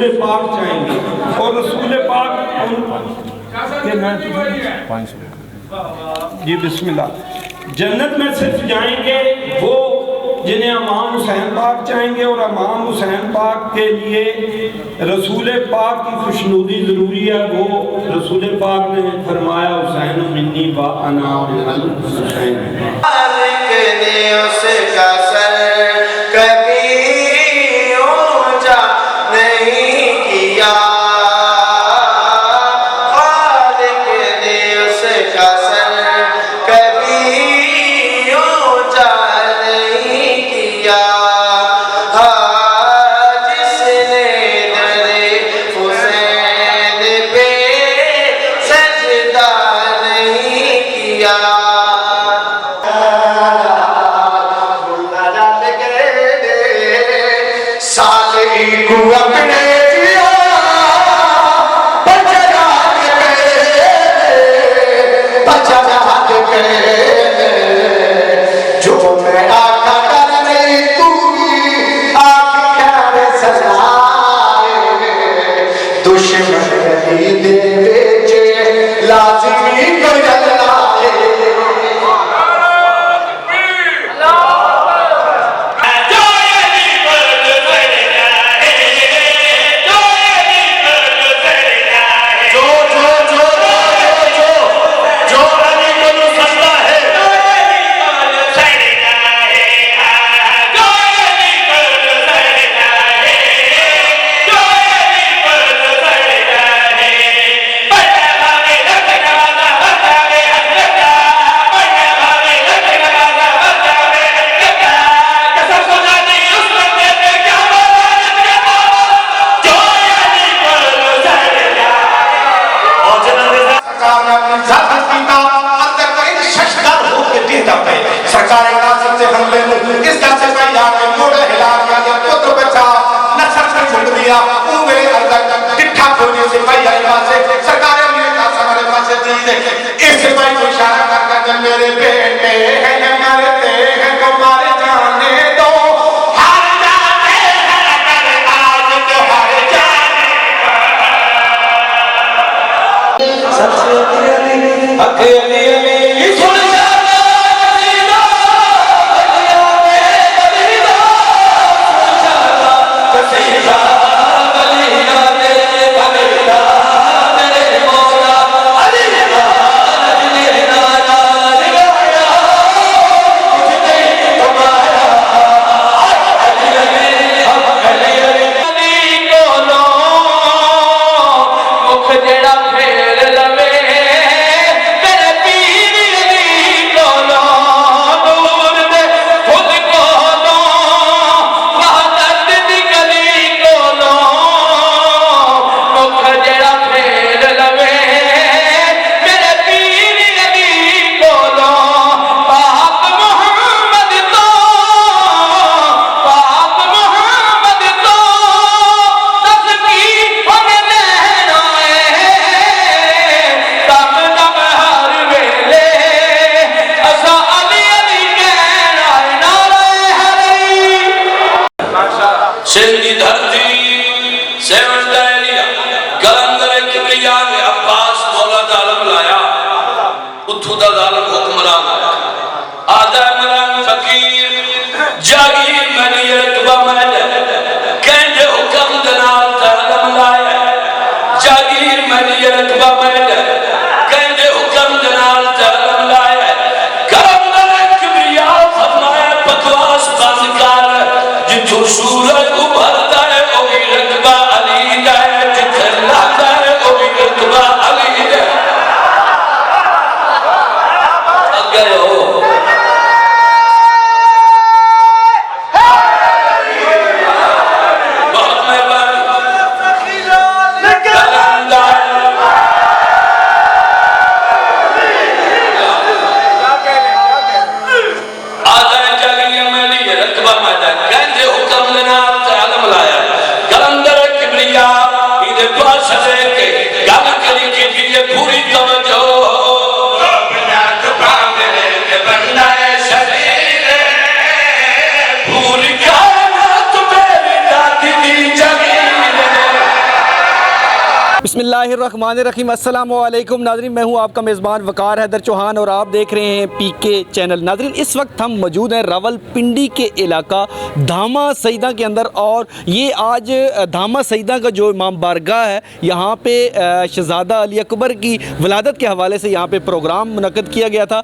رسول پاک جائیں گے، اور رسول پاک جی بسم اللہ، جنت میں صرف جائیں گے وہ جنہیں امام حسین پاک چاہیں گے، اور امام حسین پاک کے لیے رسول پاک کی خوشنودی ضروری ہے۔ وہ رسول پاک نے فرمایا حسین منی و انا من حسین، مالک نے اس کا سر کبھی اونچا نہیں کیا، مالک نے اس کا سر کبھی اونچا نہیں کیا، جس نے در حسین پہ سجدہ نہیں کیا۔ سالی کو اپنے دیا بچا کے جو میں آقا کرنے تو بھی آقا کر سزائے، دشمن نہیں دے بیچے لازمی کر اللہ ہے۔ سرکار ناصر سے حملے میں اس کا سے میں یاد موڑے ہلا دیا یا پتر بچا نصر سے چھوڑ دیا اوے اندر ٹھٹھا کھونے سے بھائی آئی باسے سرکار میرے کاسا میرے پاسے دیدے اس سے بھائی کو اشارہ کر کر میرے بیٹے ہیں یا مرتے ہیں کو مارے جانے دو، ہر جانے ہیں اگر آج تو ہر جانے سب سے اکیلی علی سن سندھی دھرتی سیون ڈائریا کلندر کبریا میں عباس مولا دالم لایا اتھو دا دالم حکمران آیا آدھا عمران فقیر جاگیر منی رکبہ مہد کہنجے حکم دنال دالم لایا جاگیر منی رکبہ مہد کہنجے حکم دنال دالم لایا کلندر کبریا فرمایا بکواس بازکار جتو سورج ابھرتا ہے اوہی رکبہ علی دا ہے، جتھر لاتا ہے اوہی رکبہ علی دا ہے۔ اگر ہو बिस्मिल्लाहिर्रहमानिर्रहीम। अस्सलाम वालेकुम नाज़रीन, मैं हूं आपका मेज़बान वकार हैदर चौहान और आप देख रहे हैं पीके चैनल। नाज़रीन, इस वक्त हम मौजूद हैं रावलपिंडी के इलाका धामा सईदा के अंदर, और ये आज धामा सईदा का जो इमाम बारगाह है, यहाँ पे शहज़ादा अली अकबर की वलादत के हवाले से यहाँ पे प्रोग्राम मुनक़्क़द किया गया था।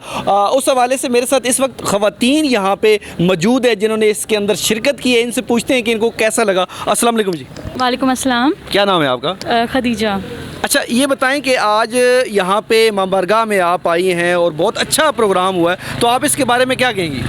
उस हवाले से मेरे साथ इस वक्त ख़वातीन यहाँ पे मौजूद है जिन्होंने इसके अंदर शिरकत की है। इनसे पूछते हैं कि इनको कैसा लगा। अस्सलाम वालेकुम जी। वालेकुम अस्सलाम। क्या नाम है आपका? खदीजा। अच्छा, ये बताएं कि आज यहाँ पे इमाम बारगाह में आप आई हैं और बहुत अच्छा प्रोग्राम हुआ है, तो आप इसके बारे में क्या कहेंगी?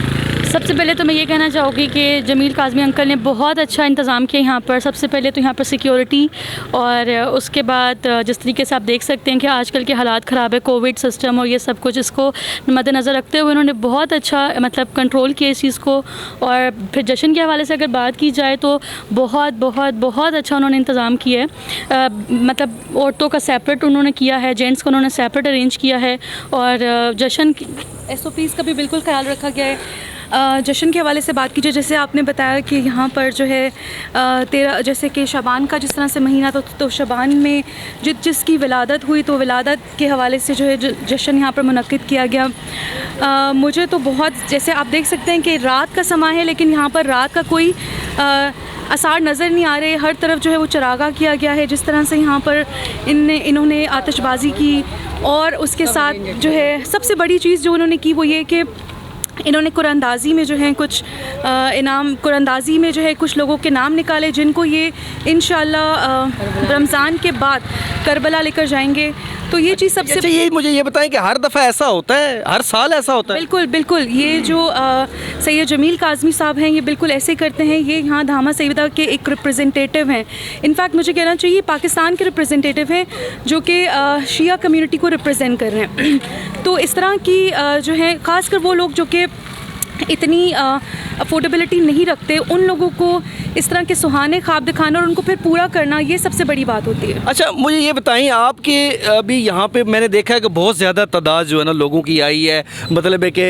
सबसे पहले तो मैं ये कहना चाहूँगी कि जमील काज़मी अंकल ने बहुत अच्छा इंतज़ाम किया यहाँ पर। सबसे पहले तो यहाँ पर सिक्योरिटी, और उसके बाद जिस तरीके से आप देख सकते हैं कि आजकल के हालात ख़राब है, कोविड सिस्टम और ये सब कुछ, इसको मद्देनज़र रखते हुए उन्होंने बहुत अच्छा मतलब कंट्रोल किया इस चीज़ को। और फिर जश्न के हवाले से अगर बात की जाए तो बहुत बहुत बहुत अच्छा उन्होंने इंतज़ाम किया है। मतलब औरतों का सेपरेट उन्होंने किया है, जेंट्स को उन्होंने सेपरेट अरेंज किया है, और जश्न की SOPs का भी बिल्कुल ख्याल रखा गया है। जश्न के हवाले से बात कीजिए, जैसे आपने बताया कि यहाँ पर जो है 13 जैसे कि शबान का जिस तरह से महीना तो शबान में जिसकी विलादत हुई तो विलादत के हवाले से जो है जश्न यहाँ पर मुनक़्क़िद किया गया। मुझे तो बहुत, जैसे आप देख सकते हैं कि रात का समय है लेकिन यहाँ पर रात का कोई आसार नज़र नहीं आ रहे। हर तरफ जो है वो चरागा किया गया है। जिस तरह से यहाँ पर इन्होंने आतिशबाज़ी की, और उसके साथ जो है सबसे बड़ी चीज़ जो उन्होंने की वो ये कि इन्होंने कुरानंदाज़ी में जो है कुछ कुरानंदाज़ी में जो है कुछ लोगों के नाम निकाले जिनको ये इंशाअल्लाह रमज़ान के बाद करबला लेकर जाएंगे। तो ये चीज़ सबसे अच्छा, ये मुझे ये बताएं कि हर दफ़ा ऐसा होता है, हर साल ऐसा होता है? बिल्कुल बिल्कुल। ये जो सैयद जमील काज़मी साहब हैं, ये बिल्कुल ऐसे करते हैं। ये यहाँ धामा सईदा के एक रिप्रेजेंटेटिव हैं। इनफैक्ट मुझे कहना चाहिए पाकिस्तान के रिप्रेजेंटेटिव हैं जो कि शिया कम्युनिटी को रिप्रेजेंट कर रहे हैं। तो इस तरह की जो है ख़ासकर वो लोग जो कि इतनी अफोर्डेबिलिटी नहीं रखते, उन लोगों को इस तरह के सुहाने ख्वाब दिखाना और उनको फिर पूरा करना, ये सबसे बड़ी बात होती है। अच्छा, मुझे ये बताइए, आपके अभी यहाँ पे मैंने देखा है कि बहुत ज़्यादा तादाद जो है ना लोगों की आई है, मतलब है कि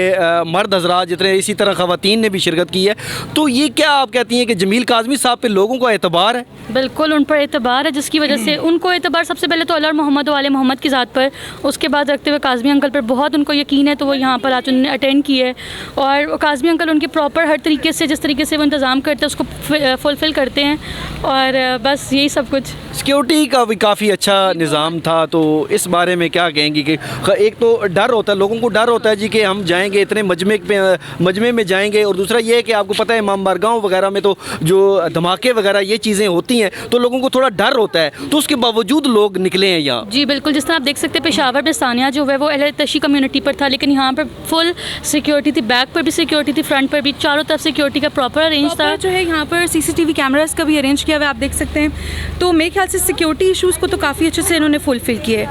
मर्द हजरात जितने, इसी तरह ख़वातीन ने भी शिरकत की है। तो ये क्या आप कहती हैं कि जमील काज़मी साहब पे लोगों का एतबार है? बिल्कुल उन पर एतबार है, जिसकी वजह से उनको एतबार सबसे पहले तो अल्लाह मोहम्मद वाले मोहम्मद की ज़ात पर, उसके बाद रखते हुए काज़मी अंकल पर बहुत उनको यकीन है। तो वो यहाँ पर आज उन्होंने अटेंड की है, और काज़मी अंकल उनके प्रॉपर हर तरीके से जिस तरीके से वो इंतज़ाम करते हैं उसको फुलफ़िल करते हैं, और बस यही सब कुछ। सिक्योरिटी का भी काफ़ी अच्छा निज़ाम था, तो इस बारे में क्या कहेंगी कि एक तो डर होता है, लोगों को डर होता है जी कि हम जाएंगे इतने मजमे में जाएंगे, और दूसरा ये है कि आपको पता है इमाम बारगाह वगैरह में तो जो धमाके वगैरह ये चीज़ें होती हैं, तो लोगों को थोड़ा डर होता है, तो उसके बावजूद लोग निकले हैं यहाँ। जी बिल्कुल, जिस तरह आप देख सकते हैं पेशावर में सानिया जो है वो अहले तशी कम्युनिटी पर था, लेकिन यहाँ पर फुल सिक्योरिटी थी, बैक पर भी सिक्योरिटी थी, फ्रंट पर भी, चारों तरफ सिक्योरिटी का प्रॉपर अरेंज था। जो है यहाँ पर CCTV कैमरास का भी अरेंज किया हुआ है, आप देख सकते हैं। तो मेरे ख्याल से सिक्योरिटी इशूज़ को तो काफ़ी अच्छे से इन्होंने फुलफ़िल किए।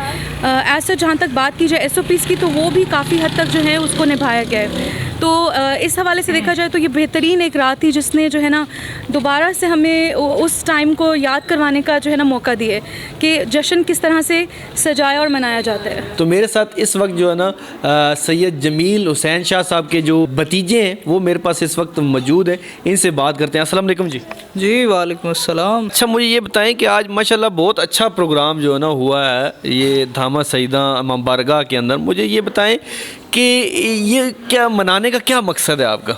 ऐसा जहाँ तक बात की जाए SOPs की, तो वो भी काफ़ी हद तक जो है उसको निभाया गया है। तो इस हवाले से देखा जाए तो ये बेहतरीन एक रात थी जिसने जो है ना दोबारा से हमें उस टाइम को याद करवाने का जो है ना मौका दिए कि जश्न किस तरह से सजाया और मनाया जाता है। तो मेरे साथ इस वक्त जो है ना सैयद जमील हुसैन शाह साहब के जो भतीजे हैं वो मेरे पास इस वक्त मौजूद है, इनसे बात करते हैं। अस्सलाम वालेकुम जी। जी वालेकुम अस्सलाम। अच्छा, मुझे ये बताएं कि आज माशाल्लाह बहुत अच्छा प्रोग्राम जो है ना हुआ है ये धामा सईदा इमाम बारगाह के अंदर। मुझे ये बताएं कि ये क्या मनाने का क्या मकसद है आपका?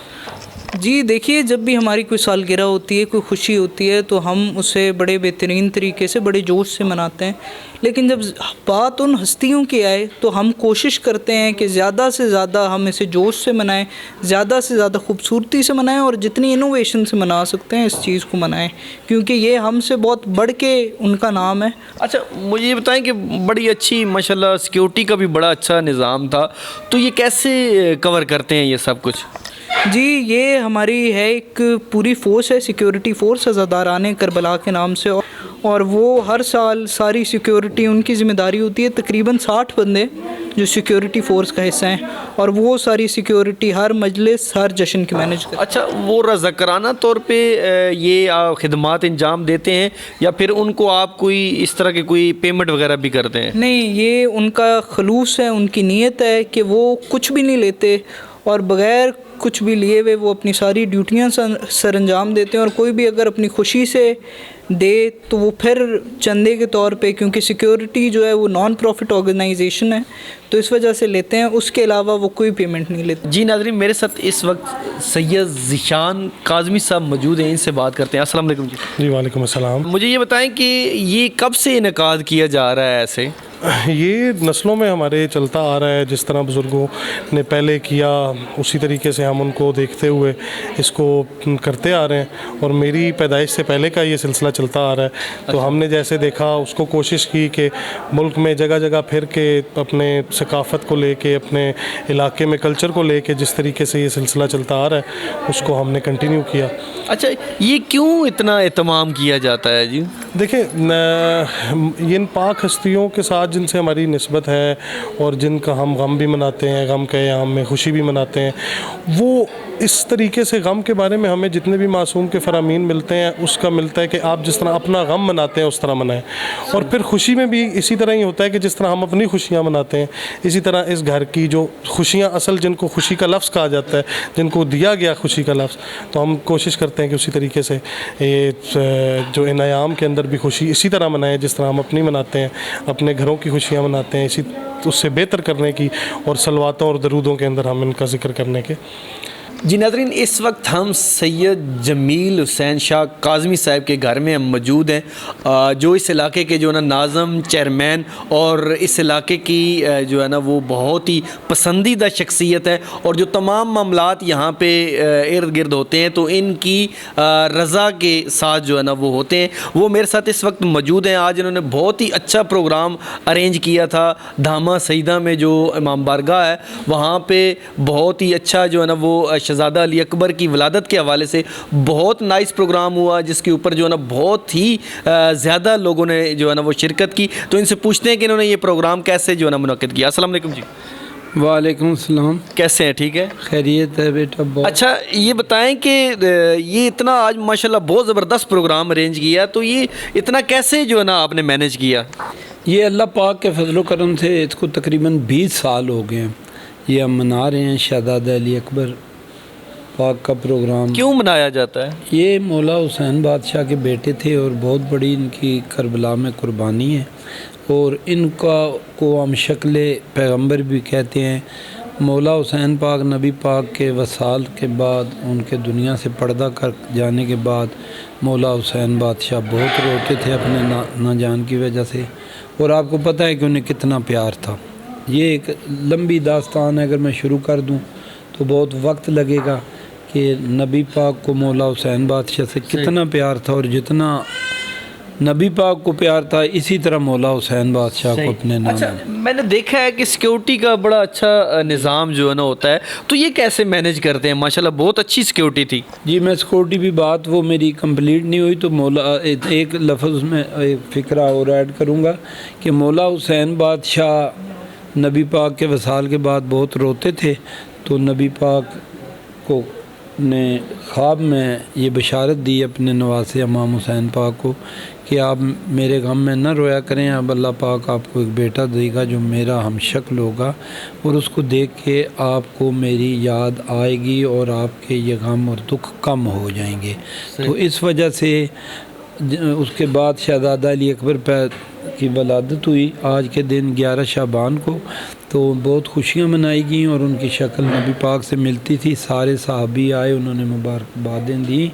जी देखिए, जब भी हमारी कोई सालगिरह होती है, कोई खुशी होती है, तो हम उसे बड़े बेहतरीन तरीके से, बड़े जोश से मनाते हैं। लेकिन जब बात उन हस्तियों की आए तो हम कोशिश करते हैं कि ज़्यादा से ज़्यादा हम इसे जोश से मनाएं, ज़्यादा से ज़्यादा खूबसूरती से मनाएं, और जितनी इनोवेशन से मना सकते हैं इस चीज़ को मनाएं, क्योंकि ये हमसे बहुत बढ़ के उनका नाम है। अच्छा, मुझे ये बताएं कि बड़ी अच्छी माशाल्लाह सिक्योरिटी का भी बड़ा अच्छा निज़ाम था, तो ये कैसे कवर करते हैं ये सब कुछ? जी, ये हमारी है एक पूरी फ़ोर्स है, सिक्योरिटी फ़ोर्स अज़ादाराने करबला के नाम से, और वो हर साल सारी सिक्योरिटी उनकी ज़िम्मेदारी होती है। तकरीबन 60 बंदे जो सिक्योरिटी फ़ोर्स का हिस्सा हैं, और वो सारी सिक्योरिटी हर मजलिस, हर जश्न की मैनेज करते हैं। अच्छा, वो रज़ाकाराना तौर पे ये खिदमात इंजाम देते हैं या फिर उनको आप कोई इस तरह के कोई पेमेंट वगैरह भी करते हैं? नहीं, ये उनका खलूस है, उनकी नीयत है कि वो कुछ भी नहीं लेते, और बग़ैर कुछ भी लिए हुए वो अपनी सारी ड्यूटियाँ सर अंजाम देते हैं। और कोई भी अगर अपनी खुशी से दे तो वो फिर चंदे के तौर पे, क्योंकि सिक्योरिटी जो है वो नॉन प्रॉफिट ऑर्गेनाइजेशन है तो इस वजह से लेते हैं, उसके अलावा वो कोई पेमेंट नहीं लेते। जी नाज़रीन, मेरे साथ इस वक्त सैयद ज़ीशान काज़मी साहब मौजूद हैं, इनसे बात करते हैं। अस्सलाम वालेकुम जी। जी वालेकुम अस्सलाम। मुझे ये बताएं कि ये कब से इनेकाद किया जा रहा है ऐसे? ये नस्लों में हमारे चलता आ रहा है, जिस तरह बुज़ुर्गों ने पहले किया उसी तरीके से हम उनको देखते हुए इसको करते आ रहे हैं, और मेरी पैदाइश से पहले का ये सिलसिला चलता आ रहा है। तो हमने जैसे देखा उसको कोशिश की कि मुल्क में जगह जगह फिर के अपने सकाफ़त को लेके, अपने इलाके में कल्चर को लेके जिस तरीके से ये सिलसिला चलता आ रहा है उसको हमने कंटिन्यू किया। अच्छा, ये क्यों इतना एहतमाम किया जाता है जी? देखिए, इन पाक हस्तियों के साथ जिनसे हमारी निस्बत है और जिनका हम गम भी मनाते हैं, गम के या हम में खुशी भी मनाते हैं, वो इस तरीके से गम के बारे में हमें जितने भी मासूम के फरामीन मिलते हैं उसका मिलता है कि आप जिस तरह अपना गम मनाते हैं उस तरह मनाएं, और फिर खुशी में भी इसी तरह ही होता है कि जिस तरह हम अपनी खुशियाँ मनाते हैं इसी तरह इस घर की जो खुशियाँ, असल जिनको खुशी का लफ्ज़ कहा जाता है, जिनको दिया गया खुशी का लफ्ज़, तो हम कोशिश करते हैं कि उसी तरीके से ये जो इनायाम के अंदर भी खुशी इसी तरह मनाएं जिस तरह हम अपनी मनाते हैं, अपने घरों की खुशियाँ मनाते हैं, इसी उससे बेहतर करने की और सलवातों और दरूदों के अंदर हम इनका जिक्र करने के। जी नाज़रीन, इस वक्त हम सैयद जमील हुसैन शाह काज़मी साहब के घर में हम मौजूद हैं, जो इस इलाके के जो है ना नाज़म, चेयरमैन और इस इलाके की जो है ना वो बहुत ही पसंदीदा शख्सियत है, और जो तमाम मामलात यहाँ पे इर्द गिर्द होते हैं तो इनकी रज़ा के साथ जो है ना वो होते हैं। वो मेरे साथ इस वक्त मौजूद हैं। आज इन्होंने बहुत ही अच्छा प्रोग्राम अरेंज किया था धामा सईदा में, जो इमाम बारगाह है वहाँ पर बहुत ही अच्छा जो है ना वो शहज़ादा अली अकबर की वलादत के हवाले से बहुत नाइस प्रोग्राम हुआ, जिसके ऊपर जो है ना बहुत ही ज़्यादा लोगों ने जो है ना वो शिरकत की। तो इनसे पूछते हैं कि इन्होंने ये प्रोग्राम कैसे जो है ना मुनक्किद किया। अस्सलाम वालेकुम जी। वालेकुम सलाम। कैसे हैं? ठीक है, खैरियत है बेटा। बहुत अच्छा, ये बताएं कि ये इतना आज माशाल्लाह बहुत ज़बरदस्त प्रोग्राम अरेंज किया, तो ये इतना कैसे जो है ना आपने मैनेज किया? ये अल्लाह पाक के फजल करम से इसको तकरीबन 20 साल हो गए हैं, ये हम मना रहे हैं शहज़ादा अली अकबर पाक का प्रोग्राम। क्यों मनाया जाता है? ये मौला हुसैन बादशाह के बेटे थे और बहुत बड़ी इनकी करबला में कुर्बानी है, और इनका को हम शक्ल पैगंबर भी कहते हैं। मौला हुसैन पाक नबी पाक के वसाल के बाद, उनके दुनिया से पर्दा कर जाने के बाद मौला हुसैन बादशाह बहुत रोते थे अपने ना जान की वजह से, और आपको पता है कि उन्हें कितना प्यार था। ये एक लंबी दास्तान है, अगर मैं शुरू कर दूं तो बहुत वक्त लगेगा कि नबी पाक को मौला हुसैन बादशाह से कितना प्यार था, और जितना नबी पाक को प्यार था इसी तरह मौला हुसैन बादशाह को अपने नाम। अच्छा, मैंने देखा है कि सिक्योरिटी का बड़ा अच्छा निज़ाम जो है ना होता है, तो ये कैसे मैनेज करते हैं? माशाल्लाह बहुत अच्छी सिक्योरिटी थी। जी, मैं सिक्योरिटी भी बात वो मेरी कंप्लीट नहीं हुई, तो मौला एक लफ्ज़ में एक फ़िक्रा और ऐड करूँगा कि मौला हुसैन बादशाह नबी पाक के वसाल के बाद बहुत रोते थे, तो नबी पाक को ने ख्वाब में ये बशारत दी अपने नवासे इमाम हुसैन पाक को कि आप मेरे गम में न रोया करें, अब अल्लाह पाक आपको एक बेटा देगा जो मेरा हम शक्ल होगा, और उसको देख के आपको मेरी याद आएगी और आपके ये गम और दुख कम हो जाएंगे। तो इस वजह से उसके बाद शहज़ादा अली अकबर की वलादत हुई आज के दिन 11 शाबान को, तो बहुत खुशियाँ मनाई गई और उनकी शक्ल नबी पाक से मिलती थी। सारे सहाबी आए, उन्होंने मुबारकबादें दी,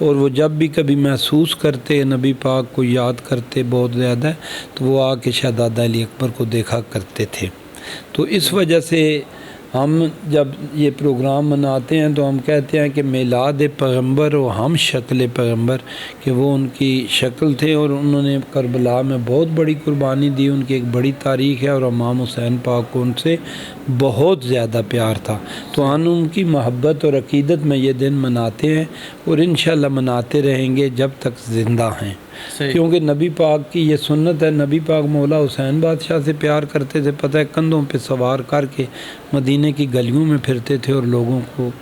और वो जब भी कभी महसूस करते नबी पाक को याद करते बहुत ज़्यादा, तो वो आके शहज़ादा अली अकबर को देखा करते थे। तो इस वजह से हम जब ये प्रोग्राम मनाते हैं तो हम कहते हैं कि मिलाद पैगंबर और हम शक्ल पैगंबर, कि वो उनकी शक्ल थे और उन्होंने करबला में बहुत बड़ी कुर्बानी दी, उनकी एक बड़ी तारीख़ है, और इमाम हुसैन पाक को उनसे बहुत ज़्यादा प्यार था। तो हम उनकी मोहब्बत और अक़ीदत में ये दिन मनाते हैं, और इंशाअल्लाह मनाते रहेंगे जब तक ज़िंदा हैं, क्योंकि नबी पाक की ये सुन्नत है। नबी पाक मौला हुसैन बादशाह से प्यार करते थे, पता है, कंधों पे सवार करके मदीने की गलियों में फिरते थे, और लोगों को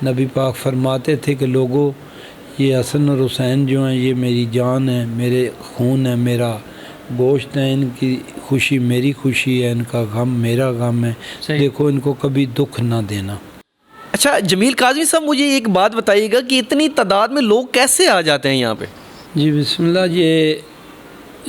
नबी पाक फरमाते थे कि लोगों, ये हसन और हुसैन जो हैं ये मेरी जान है, मेरे खून है, मेरा गोश्त है, इनकी खुशी मेरी खुशी है, इनका गम मेरा गम है, देखो इनको कभी दुख ना देना। अच्छा जमील काज़मी साहब, मुझे एक बात बताइएगा कि इतनी तादाद में लोग कैसे आ जाते हैं यहाँ पे? جی بسم اللہ. یہ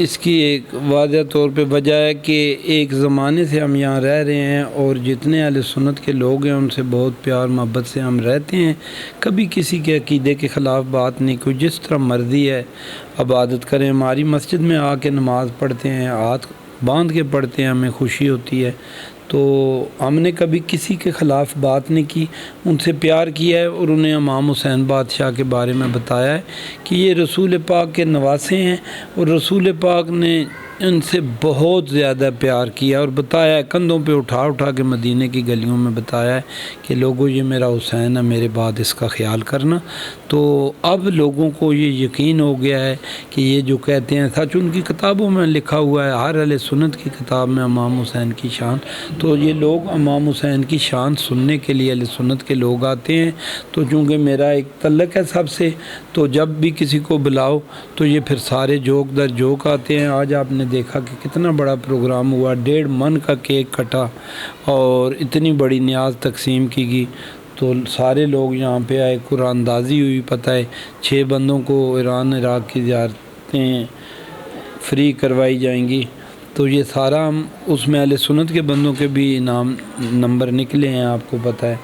اس کی ایک واضح طور پہ وجہ ہے کہ ایک زمانے سے ہم یہاں رہ رہے ہیں اور جتنے اہل سنت کے لوگ ہیں ان سے بہت پیار محبت سے ہم رہتے ہیں. کبھی کسی کے عقیدے کے خلاف بات نہیں, کوئی جس طرح مرضی ہے عبادت کریں. ہماری مسجد میں آ کے نماز پڑھتے ہیں, ہاتھ باندھ کے پڑھتے ہیں, ہمیں خوشی ہوتی ہے. تو ہم نے کبھی کسی کے خلاف بات نہیں کی, ان سے پیار کیا ہے اور انہیں امام حسین بادشاہ کے بارے میں بتایا ہے کہ یہ رسول پاک کے نواسے ہیں اور رسول پاک نے ان سے بہت زیادہ پیار کیا اور بتایا ہے, کندھوں پہ اٹھا اٹھا کے مدینے کی گلیوں میں بتایا ہے کہ لوگوں یہ میرا حسین ہے, میرے بعد اس کا خیال کرنا. تو اب لوگوں کو یہ یقین ہو گیا ہے کہ یہ جو کہتے ہیں سچ, ان کی کتابوں میں لکھا ہوا ہے, ہر اہل سنت کی کتاب میں امام حسین کی شان. تو یہ لوگ امام حسین کی شان سننے کے لیے اہل سنت کے لوگ آتے ہیں. تو چونکہ میرا ایک تعلق ہے سب سے, تو جب بھی کسی کو بلاؤ تو یہ پھر سارے جوک در جوک آتے ہیں. آج آپ نے دیکھا کہ کتنا بڑا پروگرام ہوا, 1.5 من کا کیک کٹا اور اتنی بڑی نیاز تقسیم کی گئی. تو سارے لوگ یہاں پہ آئے, قرآن اندازی ہوئی. پتہ ہے 6 بندوں کو ایران عراق کی زیارتیں فری کروائی جائیں گی. تو یہ سارا ہم اس میں اہل سنت کے بندوں کے بھی نام نمبر نکلے ہیں, آپ کو پتہ ہے.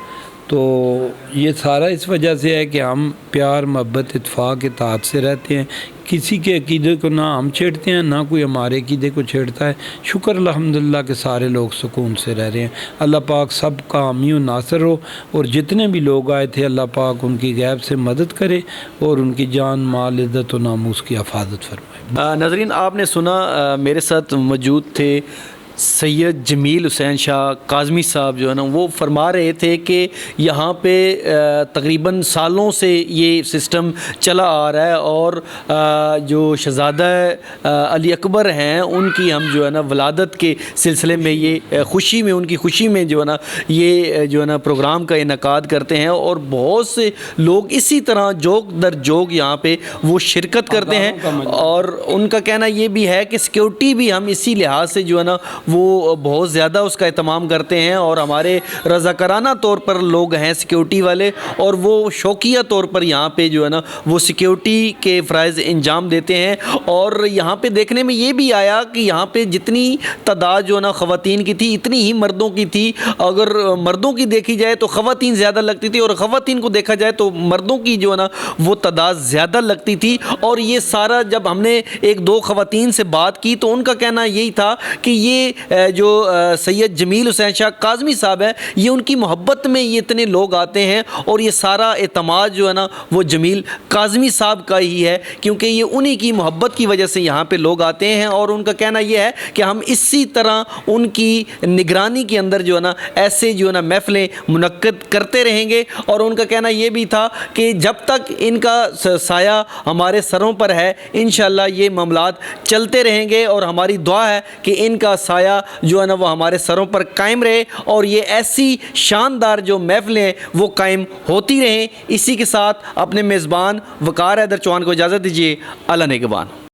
تو یہ سارا اس وجہ سے ہے کہ ہم پیار محبت اتفاق اتحاد سے رہتے ہیں. کسی کے عقیدے کو نہ ہم چھیڑتے ہیں, نہ کوئی ہمارے عقیدے کو چھیڑتا ہے. شکر الحمدللہ کہ سارے لوگ سکون سے رہ رہے ہیں. اللہ پاک سب کا حامی و ناصر ہو, اور جتنے بھی لوگ آئے تھے اللہ پاک ان کی غیب سے مدد کرے اور ان کی جان مال عزت و ناموس کی حفاظت فرمائے. ناظرین, آپ نے سنا میرے ساتھ موجود تھے سید جمیل حسین شاہ کاظمی صاحب, جو ہے نا وہ فرما رہے تھے کہ یہاں پہ تقریباً سالوں سے یہ سسٹم چلا آ رہا ہے, اور جو شہزادہ علی اکبر ہیں ان کی ہم جو ہے نا ولادت کے سلسلے میں یہ خوشی میں, ان کی خوشی میں جو ہے نا یہ جو ہے نا پروگرام کا انعقاد کرتے ہیں, اور بہت سے لوگ اسی طرح جوک در جوک یہاں پہ وہ شرکت کرتے ہیں. اور ان کا کہنا یہ بھی ہے کہ سیکیورٹی بھی ہم اسی لحاظ سے جو ہے نا وہ بہت زیادہ اس کا اہتمام کرتے ہیں, اور ہمارے رضاکارانہ طور پر لوگ ہیں سیکیورٹی والے, اور وہ شوقیہ طور پر یہاں پہ جو ہے نا وہ سیکیورٹی کے فرائض انجام دیتے ہیں. اور یہاں پہ دیکھنے میں یہ بھی آیا کہ یہاں پہ جتنی تعداد جو ہے نا خواتین کی تھی اتنی ہی مردوں کی تھی. اگر مردوں کی دیکھی جائے تو خواتین زیادہ لگتی تھی, اور خواتین کو دیکھا جائے تو مردوں کی جو ہے نا وہ تعداد زیادہ لگتی تھی. اور یہ سارا جب ہم نے 1-2 خواتین سے بات کی تو ان کا کہنا یہی تھا کہ یہ جو سید جمیل حسین شاہ کاظمی صاحب ہیں, یہ ان کی محبت میں یہ اتنے لوگ آتے ہیں, اور یہ سارا اعتماد جو ہے نا وہ جمیل کاظمی صاحب کا ہی ہے, کیونکہ یہ انہی کی محبت کی وجہ سے یہاں پہ لوگ آتے ہیں. اور ان کا کہنا یہ ہے کہ ہم اسی طرح ان کی نگرانی کے اندر جو ہے نا ایسے جو ہے نا محفلیں منعقد کرتے رہیں گے. اور ان کا کہنا یہ بھی تھا کہ جب تک ان کا سایہ ہمارے سروں پر ہے انشاءاللہ یہ معاملات چلتے رہیں گے, اور ہماری دعا ہے کہ ان کا سایہ جو ہے نا وہ ہمارے سروں پر قائم رہے, اور یہ ایسی شاندار جو محفلیں ہیں وہ قائم ہوتی رہیں. اسی کے ساتھ اپنے میزبان وقار حیدر چوہان کو اجازت دیجیے. اللہ نگہبان.